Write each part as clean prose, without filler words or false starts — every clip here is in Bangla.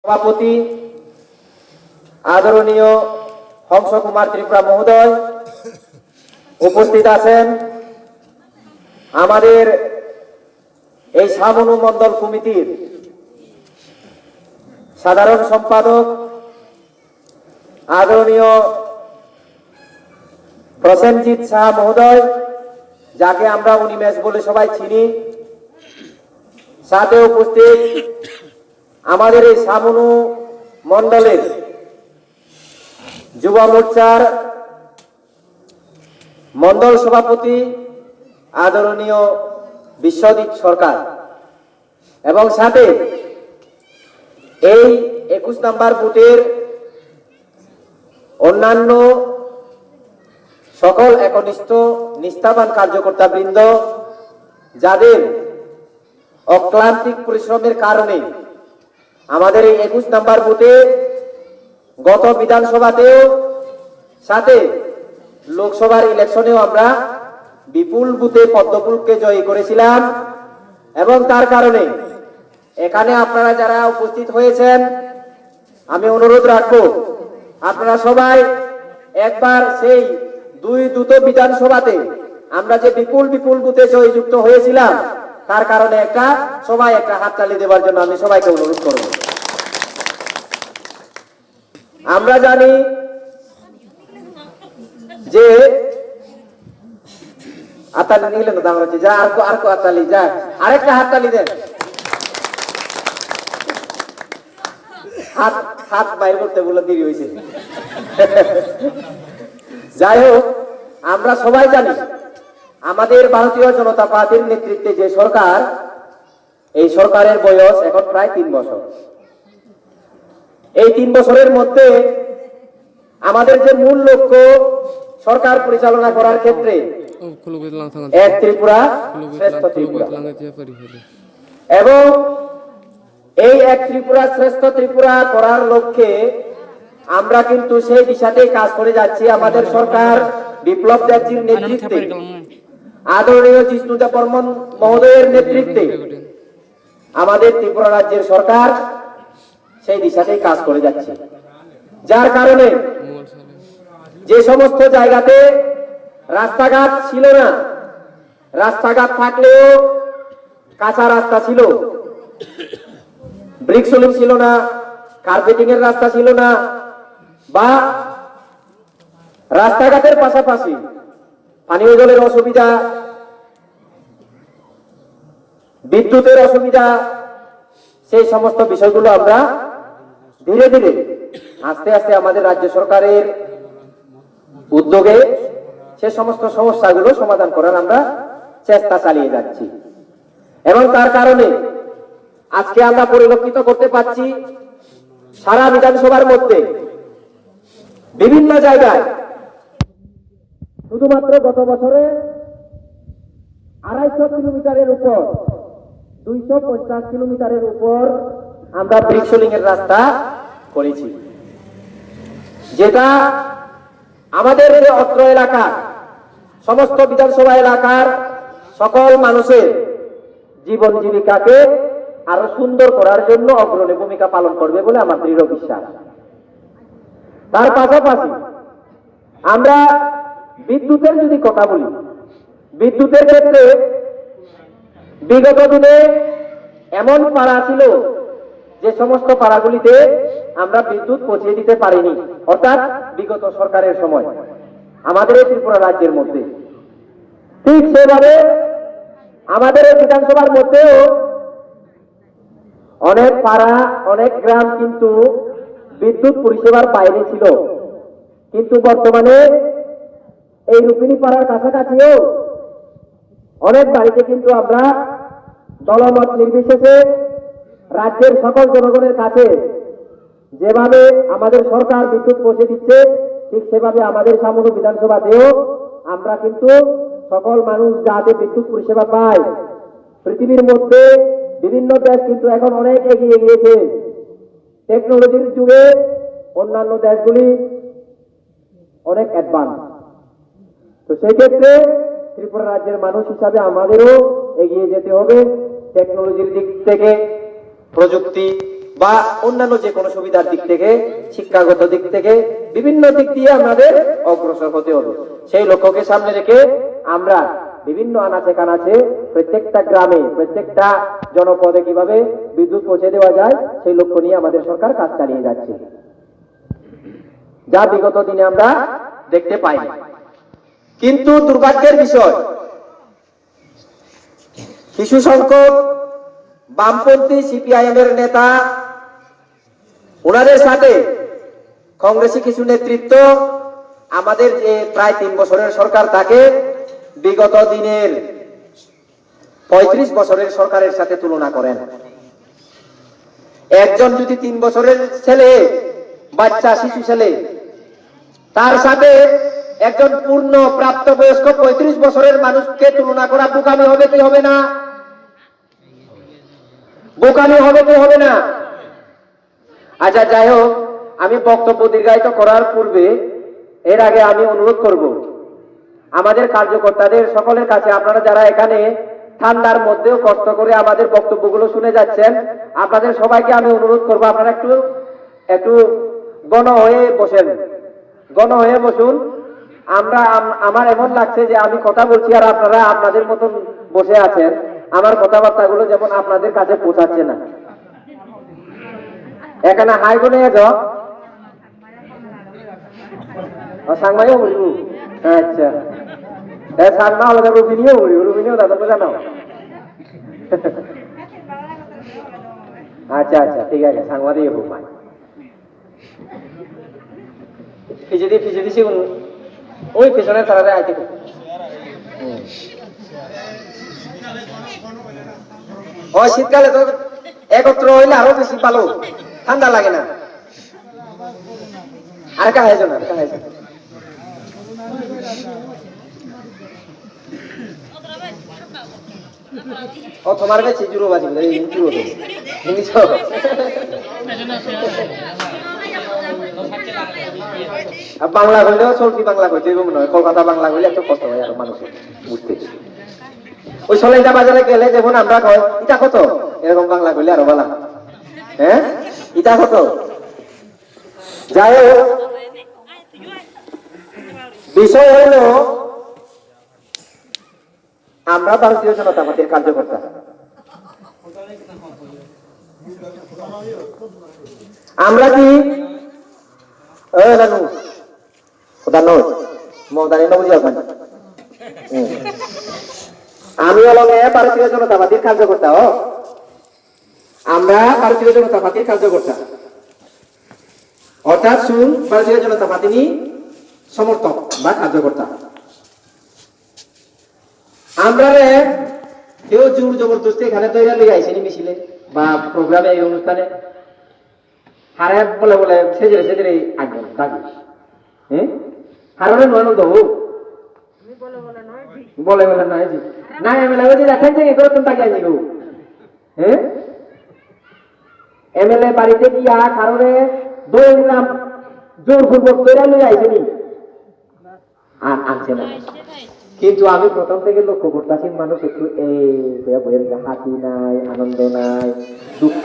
সভাপতি আদরণীয় হংস কুমার ত্রিপুরা মহোদয় উপস্থিত আছেন। আমাদের এই সামনু মন্ডল কমিটির সাধারণ সম্পাদক আদরণীয় প্রসেনজিৎ শাহ মহোদয়, যাকে আমরা উনিমেষ বলে সবাই চিনি, সাথে উপস্থিত আমাদের এই সামনু মন্ডলের যুব মোর্চার মন্ডল সভাপতি আদরণীয় বিশ্বজিৎ সরকার, এবং সাথে এই 21 নম্বর বুথের অন্যান্য সকল একনিষ্ঠ নিষ্ঠাবান কার্যকর্তা বৃন্দ, যাদের অক্লান্তিক পরিশ্রমের কারণে আমাদের এই 21 নম্বর বুথে গত বিধানসভাতেও সাথে লোকসভার ইলেকশনেও আমরা বিপুল বুথে পদ্মফুলকে জয়ী করেছিলাম। এবং তার কারণে এখানে আপনারা যারা উপস্থিত হয়েছেন, আমি অনুরোধ রাখবো আপনারা সবাই একবার সেই দুটো বিধানসভাতে আমরা যে বিপুল বুথে জয়যুক্ত হয়েছিলাম, তার কারণে সবাই একটা হাততালি দেওয়ার জন্য আমি সবাইকে অনুরোধ করব। আমরা জানি যে হাততালি নিলে না দাম হচ্ছে, যা আর হাততালি, যা আরেকটা হাততালি দেন, হাত বাইর করতে বলে দেরি হয়েছে। যাই হোক, আমরা সবাই জানি আমাদের ভারতীয় জনতা পার্টির নেতৃত্বে যে সরকার, এই সরকারের বয়স এখন প্রায় 3 বছর। এই 3 বছরের মধ্যে আমাদের যে মূল লক্ষ্য সরকার পরিচালনা করার ক্ষেত্রে এক ত্রিপুরা শ্রেষ্ঠ ত্রিপুরা, এবং এই এক ত্রিপুরা শ্রেষ্ঠ ত্রিপুরা করার লক্ষ্যে আমরা কিন্তু সেই দিশাতেই কাজ করে যাচ্ছি। আমাদের সরকার বিপ্লব দেবজির নেতৃত্বে, আদরণীয় জিষ্ণুদেব বর্মন মহোদয়ের নেতৃত্বে আমাদের ত্রিপুরা রাজ্যের সরকার সেই দিশাতেই কাজ করে যাচ্ছে। যার কারণে যে সমস্ত জায়গাতে রাস্তাঘাট ছিল না, রাস্তাঘাট থাকলেও কাঁচা রাস্তা ছিল, ব্রিক সোলিং ছিল না, কার্পেটিং এর রাস্তা ছিল না, বা রাস্তাঘাটের পাশাপাশি পানীয় জলের অসুবিধা, বিদ্যুতের অসুবিধা, সেই সমস্ত বিষয়গুলো আমরা ধীরে ধীরে আস্তে আস্তে আমাদের রাজ্য সরকারের উদ্যোগে সে সমস্ত সমস্যাগুলো সমাধান করার আমরা চেষ্টা চালিয়ে যাচ্ছি। এবং তার কারণে আজকে আমরা পরিলক্ষিত করতে পারছি সারা বিধানসভার মধ্যে বিভিন্ন জায়গায় শুধুমাত্র গত বছরে 250 কিলোমিটারের উপর, 250 কিলোমিটারের উপর আমরা ব্রিক সোলিং এর রাস্তা করেছি, যেটা আমাদের যে অত্র এলাকার সমস্ত বিধানসভা এলাকার সকল মানুষের জীবন জীবিকাকে আরো সুন্দর করার জন্য অগ্রণী ভূমিকা পালন করবে বলে আমার দৃঢ় বিশ্বাস। তার পাশাপাশি আমরা বিদ্যুতের যদি কথা বলি, বিদ্যুতের ক্ষেত্রে বিগত দিনে এমন পাড়া ছিল যে সমস্ত পাড়াগুলিতে আমরা বিদ্যুৎ পৌঁছে দিতে পারিনি, অর্থাৎ বিগত সরকারের সময় আমাদের এই ত্রিপুরা রাজ্যের মধ্যে। ঠিক সেভাবে আমাদের এই বিধানসভার মধ্যেও অনেক পাড়া, অনেক গ্রাম কিন্তু বিদ্যুৎ পরিষেবার বাইরে ছিল, কিন্তু বর্তমানে এই রূপিণী পাড়ার কাছাকাছিও অনেক বাড়িতে কিন্তু আমরা দলমত নির্বিশেষে রাজ্যের সকল জনগণের কাছে যেভাবে আমাদের সরকার বিদ্যুৎ পৌঁছে দিচ্ছে, ঠিক সেভাবে আমাদের সামনে বিধানসভাতেও আমরা কিন্তু সকল মানুষ যাতে বিদ্যুৎ পরিষেবা পায়। পৃথিবীর মধ্যে বিভিন্ন দেশ কিন্তু এখন অনেক এগিয়ে গিয়েছে টেকনোলজির যুগে, অন্যান্য দেশগুলি অনেক অ্যাডভান্স। তো সেই ক্ষেত্রে ত্রিপুরা রাজ্যের মানুষ হিসাবে আমাদেরও এগিয়ে যেতে হবে টেকনোলজির দিক থেকে, প্রযুক্তি বা অন্যান্য যে কোনো সুবিধার দিক থেকে, শিক্ষাগত দিক থেকে বিভিন্ন দিক দিয়ে আমাদের অগ্রসর হতে হবে। সেই লক্ষ্যকে সামনে রেখে আমরা বিভিন্ন আনাচে কানাচে প্রত্যেকটা গ্রামে, প্রত্যেকটা জনপদে কিভাবে বিদ্যুৎ পৌঁছে দেওয়া যায় সেই লক্ষ্য নিয়ে আমাদের সরকার কাজ চালিয়ে যাচ্ছে, যা বিগত দিনে আমরা দেখতে পাই। কিন্তু দুর্ভাগ্যের বিষয়, কিছু সংখ্যক বামপন্থী সিপিআইএম এর নেতা, ওনাদের সাথে কংগ্রেসী কিছু নেতৃত্ব আমাদের যে প্রায় 3 বছরের সরকার তাকে বিগত দিনের 35 বছরের সরকারের সাথে তুলনা করেন। একজন যদি 3 বছরের ছেলে, বাচ্চা, শিশু ছেলে, তার সাথে একজন পূর্ণ প্রাপ্তবয়স্ক 35 বছরের মানুষকে তুলনা করা বোকামি হবে কি হবে না? বোকামি হবে কি হবে না? আচ্ছা, যাই হোক, আমি বক্তব্য দীর্ঘায়িত করার পূর্বে এর আগে আমি অনুরোধ করব আমাদের কার্যকর্তাদের সকলের কাছে, আপনারা যারা এখানে ঠান্ডার মধ্যেও কষ্ট করে আমাদের বক্তব্যগুলো শুনে যাচ্ছেন, আপনাদের সবাইকে আমি অনুরোধ করব আপনারা একটু গণ হয়ে বসেন, গণ হয়ে বসুন। আমার এমন লাগছে যে আমি কথা বলছি আর আপনারা আপনাদের মতন বসে আছেন, আমার কথাবার্তাগুলো যেমন আপনাদের কাছে পৌঁছাচ্ছে না। এখানে হাই গুনে যাও সাংমাইও বলব। আচ্ছা, সাংমা হলো রুবিনিও বলব, রুবিনিও দাদা জানো। আচ্ছা আচ্ছা, ঠিক আছে, সাংমা দিয়ে হোক ভাই। ফিজে ওই পেছনে তারা আইতে ওই শীতকালে তো একত্র হইলে আরো বেশি ভালো, ঠান্ডা লাগে না। আর কা হয়েছে না, ও তোমার কাছে জুরো বাজি বলে জুরো তো জিনিস বাংলা কইলেও চলতি বাংলা কইতে মনে হয়, কলকাতা বাংলা কইলে এত কষ্ট হয় আর মানুষের বুঝতে। ওই সলাইটা বাজারে গেলে যেমন আমরা কই ইটা কত, এরকম বাংলা কইলে আরো ভালো। হ্যাঁ, ইটা কত? যাই হোক, বিষয় হলো আমরা ভারতীয় জনতা পার্টির কার্যকর্তা, আমরা কি আমি হলাম ভারতীয় জনতা পার্টির কার্যকর্তা। আমরা ভারতীয় জনতা পার্টির কার্যকর্তা, অর্থাৎ শুন ভারতীয় জনতা পার্টি সমর্থক বা কার্যকর্তা। আমরা কেউ জোর জবরদস্তি এখানে তৈরি লেগে আইসেনি মিছিলে বা প্রোগ্রামে, এই অনুষ্ঠানে হারে বলে বলে সেজে সেজে আগে দাবি। হ্যাঁ, হারে নয় দেবো বলে বলে নয় জি না, এমএলএ ওই যে দেখেন যে এগুলো তো তাকে আইনি গো। হ্যাঁ, এমএলএ বাড়িতে গিয়া কারণে 2 গ্রাম জোরপূর্বক তৈরি লয়ে আইসেনি, আর আনছে না। কিন্তু আমি প্রথম থেকে লক্ষ্য করতেছি মানুষ একটু হাসি নাই, আনন্দ নাই, দুঃখ,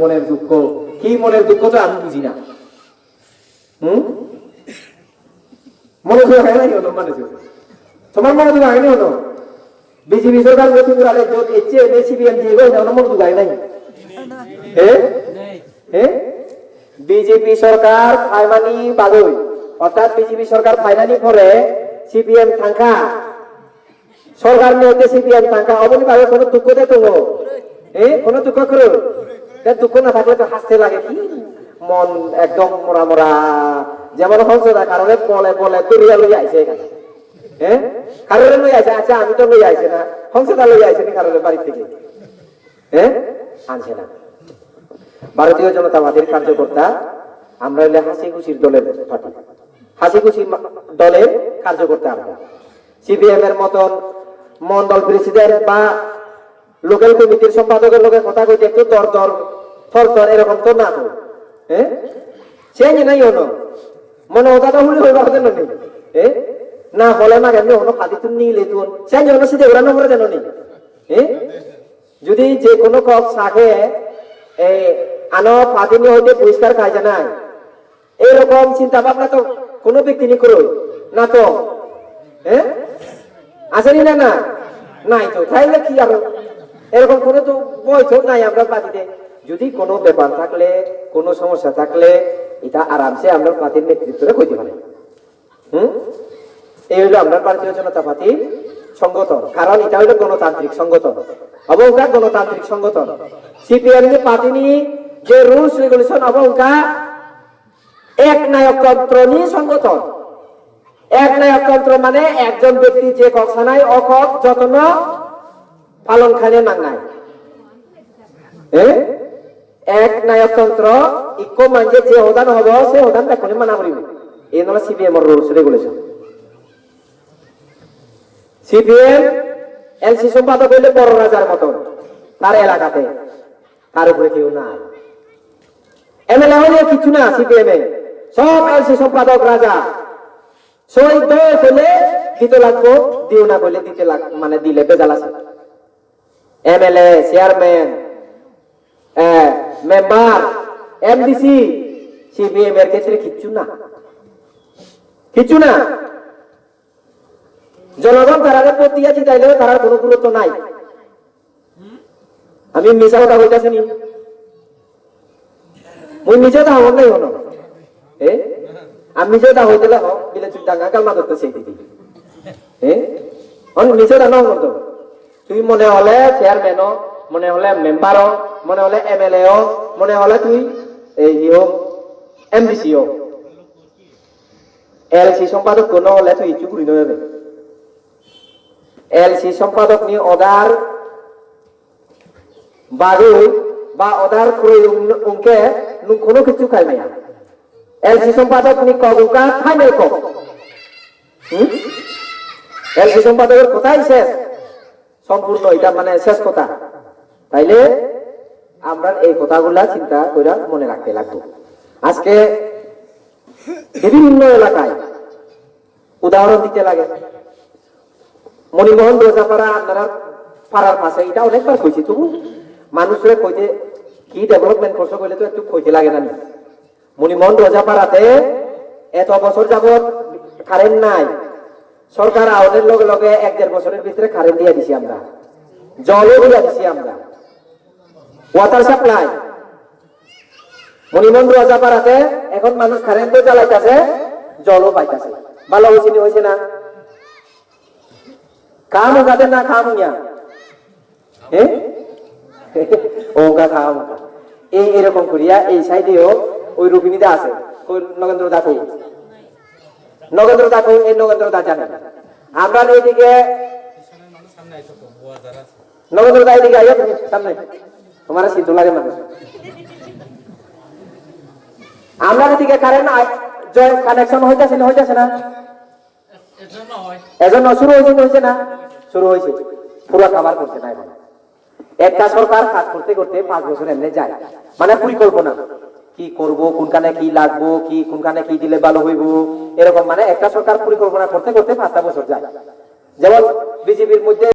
মনের দুঃখ। কি মনের দুঃখ তো আমি বুঝি না। মনোযোগ হয় নাই হলো মানুষ, তোমার মনোযোগ হয়নি হলো। বিজেপি সরকার মতিপুরালে জোট এসছে, সিপিএম দিয়ে মনোযোগ হয় নাই। বিজেপি সরকার ফাইমানি বাদই, অর্থাৎ বিজেপি সরকার ফাইনানি করে সিপিএম থাকা সরকার নিয়ে সিপিএম থাকা অবনি ভাবে কোনো দুঃখ দেখো, কোনো দুঃখ করো, দুঃখ না থাকলে তো হাসতে লাগে। কি মন একদম মোরা মোরা, যেমন হচ্ছে না কারণে বলে বলে দরিয়া লই আইছে এখানে। হ্যাঁ, কারণে লই আইছে। আচ্ছা, আমি তো লই আইছে না, হংসদা লই আইছে না কারণে বাড়ি থেকে। হ্যাঁ, আনছে না। ভারতীয় জনতা পার্টির কার্যকর্তা আমরা হলে হাসি খুশির দলের পার্টি, হাসি খুশি দলের কার্যকর্তা আমরা। সিপিএম এর মতন মন্ডল প্রেসিডেন্ট বা লোকাল কমিটির সম্পাদকের লোকের কথা কইতে একটু দর দর থর থর এরকম তো না তো। হ্যাঁ, সে নাই হলো মনে ওটা হলে হইবার জন্য নেই। না বলে না কেন হলো খাদি তুমি নিলে তুন সে জন্য সে ওরা নম্বর যেন নেই। যদি যে কোনো কক শাকে আনো পাতিনি হইতে পরিষ্কার কাজ নাই, এরকম চিন্তা ভাবনা তো কোনো ব্যক্তি নি করো না তো, হ্যাঁ আসেনি না? না নাই তো, তাইলে কি আর এরকম কোনো তো বৈঠক নাই আমরা পাতিতে। যদি কোনো ব্যাপার থাকলে, কোনো সমস্যা থাকলে এটা আরামসে আমরা পাতির নেতৃত্বে কইতে পারি। এই হইলো আমরা ভারতীয় জনতা পার্টি সংগঠন, কারণ এটা হইলো গণতান্ত্রিক সংগঠন, অবঙ্কা গণতান্ত্রিক সংগঠন। সিপিএম পার্টি নিয়ে যে রুলস রেগুলেশন অবঙ্কা এক নায়কতন্ত্র নিয়ে সংগঠন। এক নায়কতন্ত্র মানে একজন ব্যক্তি যে কক্সানায় অকক যত্ন পালন খানে মাংনায়, এক নায়কতন্ত্র ইকো মানছে যে অদান হব সে অদান দেখুন মানা করিব। এই নলা সিপিএম এর রুলস রেগুলেশন। সিপিএম এলসি সম্পাদক হইলে বড় রাজার মতন তার এলাকাতে, তার উপরে কেউ নাই। এমএলএ হইলে কিছু না, সিপিএম এ সব এলসি সম্পাদক রাজা। শহীদ হলে দিতে লাগবো, দিও না বলে দিতে মানে দিলে বেজাল আছে। MLA, chairman, member, MDC CPM এর ক্ষেত্রে কিচ্ছু না, কিচ্ছু না। জনগণ তারা প্রতিয়া জিতাইলেও তার কোনো গুরুত্ব নাই। আমি মিশা কথা বলতেছি নি, মুই নিজে দা হন নাই হনো, আমি নিজে দা হইতে লাগ বিলে তুই ডাঙ্গা কাল মাদতে সেই দিদি, অন নিজে দা নন তো তুই মনে হলে চেয়ারম্যানও, মনে হলে মেম্বারও, মনে হলে এমএলএও, মনে হলে তুই এই এমডিসিও, এলসি সম্পাদক কোন হলে তুই ইচ্ছু করি নেবে। এলসি সম্পাদক নি অদার বারু বা অদার করে উনকে কোনো কিছু খাই নাই। এলসি সম্পাদক নি কগুকা খাই নাই কক, এলসি সম্পাদকের কথাই শেষ সম্পূর্ণ, এটা মানে শেষ কথা। তাইলে আমরা এই কথাগুলা চিন্তা করে মনে রাখতে লাগবে। আজকে বিভিন্ন এলাকায় উদাহরণ দিতে লাগে। মণিমোহন রোজাপাড়া আপনারা পাড়ার পাশে, এটা অনেকবার কইছি, তবু মানুষের কইতে কি ডেভেলপমেন্ট করছো কইলে তো একটু কইতে লাগে না। মণিমোহন রোজাপাড়াতে এত বছর যাবত কারেন্ট নাই, সরকার আওনের লগে লগে 1-1.5 বছরের ভিতরে কারেন্ট দিয়ে দিছি আমরা, জলও দিয়ে দিছি আমরা, ওয়াটার সাপ্লাই। মণিমোহন রোজাপাড়াতে এখন মানুষ কারেন্টও চালাইতেছে, জলও পাইতেছে। ভালো হয়েছে না? কাম ওগাদের না খাম ইয়া, ওগা খাম এই এরকম করিয়া এই সাইডেও ওই রুবিনীতে আছে, ওই নগেন্দ্র দা কই, নগেন্দ্র দা কই, এই নগেন্দ্র দা জানে। আমরা এইদিকে নগেন্দ্র দা এইদিকে আইয়া তুমি সামনে, তোমার সিদ্ধ লাগে মানুষ। আমরা এদিকে কারেন্ট কানেকশন হইতেছে না, এজন্য শুরু হয়েছে না, শুরু হয়েছে, পুরো খাবার করছে না। এখন একটা সরকার কাজ করতে করতে 5 বছর এমনি যায়, মানে পরিকল্পনা কি করব, কোনখানে কি লাগবো, কি কোনখানে কি দিলে ভালো হইব, এরকম মানে একটা সরকার পরিকল্পনা করতে করতে 5টা বছর যায়। যেমন বিজেপির মধ্যে